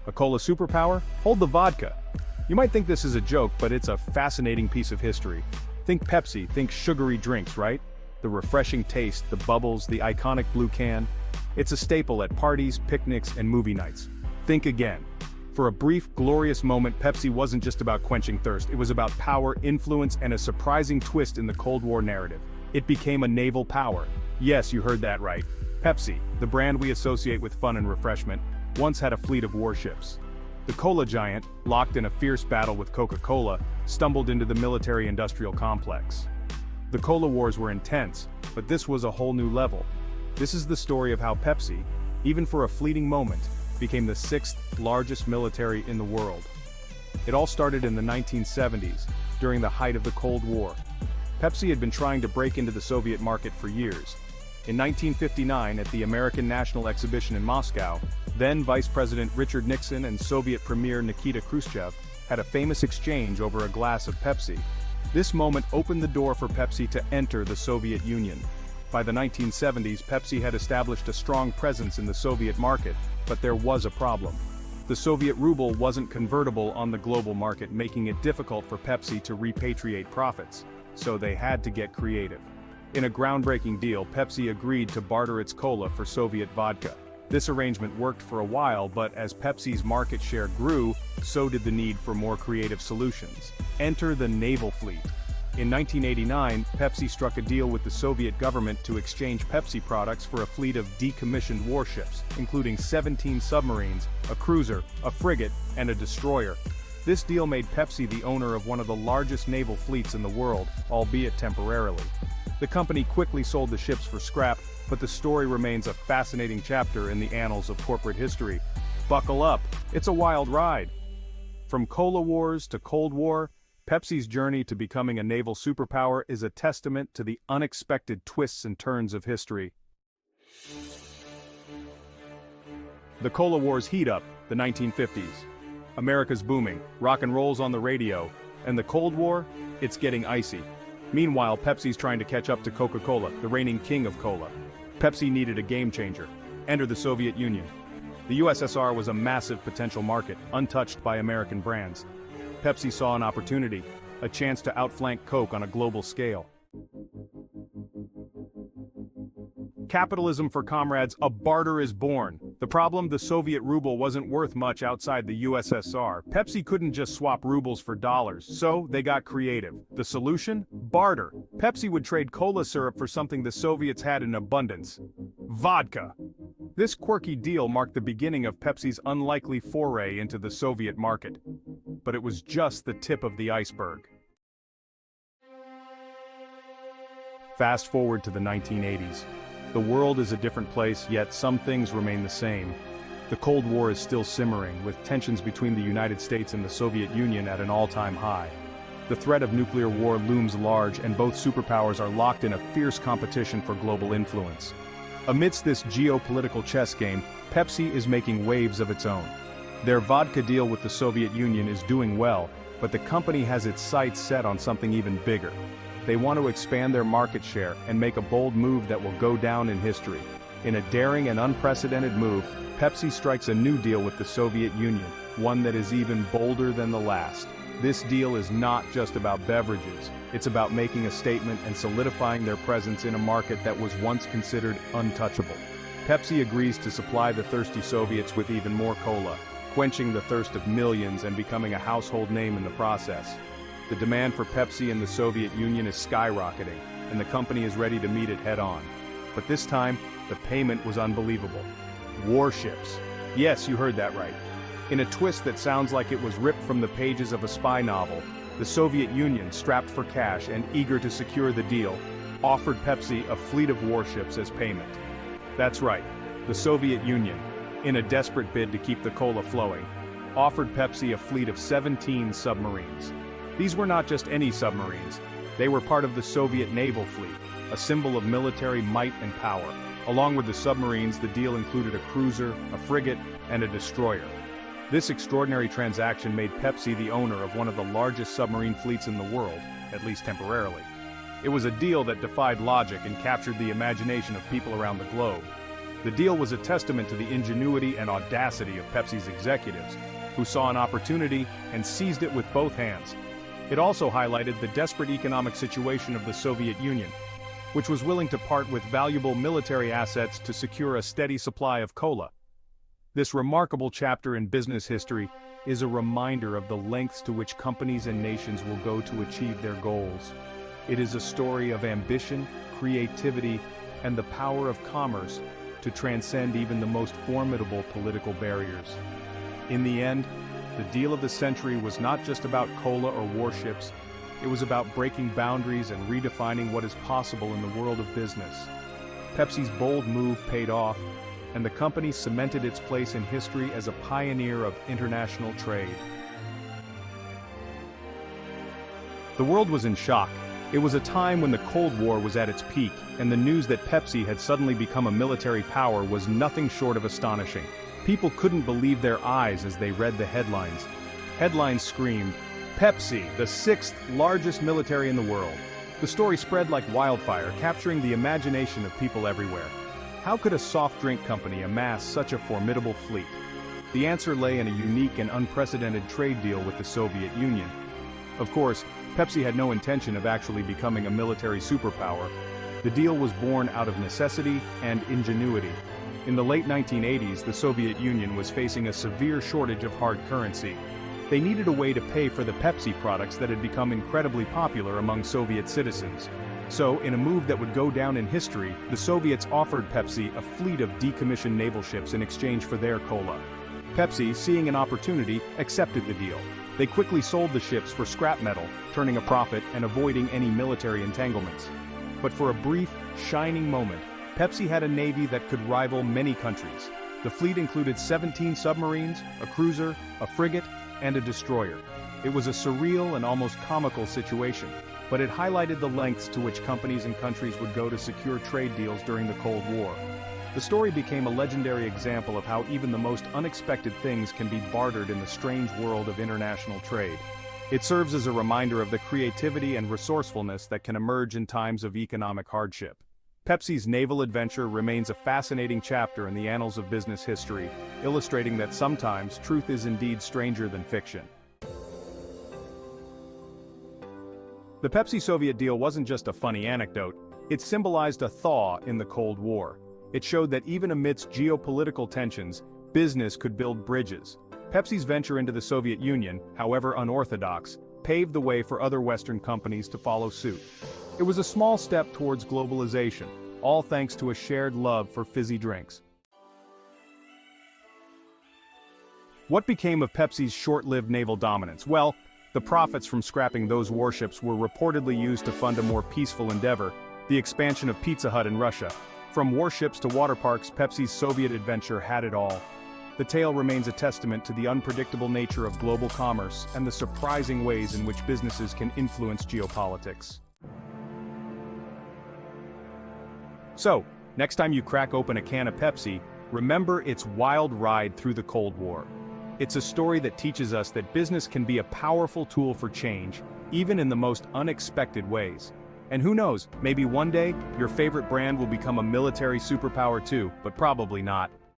A Cola Superpower? Hold the vodka. You might think this is a joke, but it's a fascinating piece of history. Think Pepsi, think sugary drinks, right? The refreshing taste, the bubbles, the iconic blue can. It's a staple at parties, picnics, and movie nights. Think again. For a brief, glorious moment, Pepsi wasn't just about quenching thirst, it was about power, influence, and a surprising twist in the Cold War narrative. It became a naval power. Yes, you heard that right. Pepsi, the brand we associate with fun and refreshment, once had a fleet of warships. The cola giant, locked in a fierce battle with Coca-Cola, stumbled into the military-industrial complex. The cola wars were intense, but this was a whole new level. This is the story of how Pepsi, even for a fleeting moment, became the sixth largest military in the world. It all started in the 1970s, during the height of the Cold War. Pepsi had been trying to break into the Soviet market for years. In 1959, at the American National Exhibition in Moscow, then Vice President Richard Nixon and Soviet Premier Nikita Khrushchev had a famous exchange over a glass of Pepsi. This moment opened the door for Pepsi to enter the Soviet Union. By the 1970s, Pepsi had established a strong presence in the Soviet market, but there was a problem. The Soviet ruble wasn't convertible on the global market, making it difficult for Pepsi to repatriate profits, so they had to get creative. In a groundbreaking deal, Pepsi agreed to barter its cola for Soviet vodka. This arrangement worked for a while, but as Pepsi's market share grew, so did the need for more creative solutions. Enter the naval fleet. In 1989, Pepsi struck a deal with the Soviet government to exchange Pepsi products for a fleet of decommissioned warships, including 17 submarines, a cruiser, a frigate, and a destroyer. This deal made Pepsi the owner of one of the largest naval fleets in the world, albeit temporarily. The company quickly sold the ships for scrap, but the story remains a fascinating chapter in the annals of corporate history. Buckle up, it's a wild ride. From Cola Wars to Cold War, Pepsi's journey to becoming a naval superpower is a testament to the unexpected twists and turns of history. The Cola Wars heat up, the 1950s. America's booming, rock and roll's on the radio, and the Cold War, it's getting icy. Meanwhile, Pepsi's trying to catch up to Coca-Cola, the reigning king of cola. Pepsi needed a game changer. Enter the Soviet Union. The USSR was a massive potential market, untouched by American brands. Pepsi saw an opportunity, a chance to outflank Coke on a global scale. Capitalism for comrades, a barter is born. The problem, the Soviet ruble wasn't worth much outside the USSR. Pepsi couldn't just swap rubles for dollars, so they got creative. The solution? Barter. Pepsi would trade cola syrup for something the Soviets had in abundance: vodka. This quirky deal marked the beginning of Pepsi's unlikely foray into the Soviet market. But it was just the tip of the iceberg. Fast forward to the 1980s. The world is a different place, yet some things remain the same. The Cold War is still simmering, with tensions between the United States and the Soviet Union at an all-time high. The threat of nuclear war looms large, and both superpowers are locked in a fierce competition for global influence. Amidst this geopolitical chess game, Pepsi is making waves of its own. Their vodka deal with the Soviet Union is doing well, but the company has its sights set on something even bigger. They want to expand their market share and make a bold move that will go down in history. In a daring and unprecedented move, Pepsi strikes a new deal with the Soviet Union, one that is even bolder than the last. This deal is not just about beverages, it's about making a statement and solidifying their presence in a market that was once considered untouchable. Pepsi agrees to supply the thirsty Soviets with even more cola, quenching the thirst of millions and becoming a household name in the process. The demand for Pepsi in the Soviet Union is skyrocketing, and the company is ready to meet it head-on. But this time, the payment was unbelievable. Warships. Yes, you heard that right. In a twist that sounds like it was ripped from the pages of a spy novel, the Soviet Union, strapped for cash and eager to secure the deal, offered Pepsi a fleet of warships as payment. That's right, the Soviet Union, in a desperate bid to keep the cola flowing, offered Pepsi a fleet of 17 submarines. These were not just any submarines. They were part of the Soviet naval fleet, a symbol of military might and power. Along with the submarines, the deal included a cruiser, a frigate, and a destroyer. This extraordinary transaction made Pepsi the owner of one of the largest submarine fleets in the world, at least temporarily. It was a deal that defied logic and captured the imagination of people around the globe. The deal was a testament to the ingenuity and audacity of Pepsi's executives, who saw an opportunity and seized it with both hands. It also highlighted the desperate economic situation of the Soviet Union, which was willing to part with valuable military assets to secure a steady supply of cola. This remarkable chapter in business history is a reminder of the lengths to which companies and nations will go to achieve their goals. It is a story of ambition, creativity, and the power of commerce to transcend even the most formidable political barriers. In the end, the deal of the century was not just about cola or warships. It was about breaking boundaries and redefining what is possible in the world of business. Pepsi's bold move paid off, and the company cemented its place in history as a pioneer of international trade. The world was in shock. It was a time when the Cold War was at its peak, and the news that Pepsi had suddenly become a military power was nothing short of astonishing. People couldn't believe their eyes as they read the headlines. Headlines screamed, "Pepsi, the sixth largest military in the world." The story spread like wildfire, capturing the imagination of people everywhere. How could a soft drink company amass such a formidable fleet? The answer lay in a unique and unprecedented trade deal with the Soviet Union. Of course, Pepsi had no intention of actually becoming a military superpower. The deal was born out of necessity and ingenuity. In the late 1980s, the Soviet Union was facing a severe shortage of hard currency. They needed a way to pay for the Pepsi products that had become incredibly popular among Soviet citizens. So, in a move that would go down in history, the Soviets offered Pepsi a fleet of decommissioned naval ships in exchange for their cola. Pepsi, seeing an opportunity, accepted the deal. They quickly sold the ships for scrap metal, turning a profit and avoiding any military entanglements. But for a brief, shining moment, Pepsi had a navy that could rival many countries. The fleet included 17 submarines, a cruiser, a frigate, and a destroyer. It was a surreal and almost comical situation, but it highlighted the lengths to which companies and countries would go to secure trade deals during the Cold War. The story became a legendary example of how even the most unexpected things can be bartered in the strange world of international trade. It serves as a reminder of the creativity and resourcefulness that can emerge in times of economic hardship. Pepsi's naval adventure remains a fascinating chapter in the annals of business history, illustrating that sometimes truth is indeed stranger than fiction. The Pepsi-Soviet deal wasn't just a funny anecdote, it symbolized a thaw in the Cold War. It showed that even amidst geopolitical tensions, business could build bridges. Pepsi's venture into the Soviet Union, however unorthodox, paved the way for other Western companies to follow suit. It was a small step towards globalization, all thanks to a shared love for fizzy drinks. What became of Pepsi's short-lived naval dominance? Well, the profits from scrapping those warships were reportedly used to fund a more peaceful endeavor, the expansion of Pizza Hut in Russia. From warships to Waterparks, Pepsi's Soviet adventure had it all. The tale remains a testament to the unpredictable nature of global commerce and the surprising ways in which businesses can influence geopolitics. So, next time you crack open a can of Pepsi, remember its wild ride through the Cold War. It's a story that teaches us that business can be a powerful tool for change, even in the most unexpected ways. And who knows, maybe one day, your favorite brand will become a military superpower too, but probably not.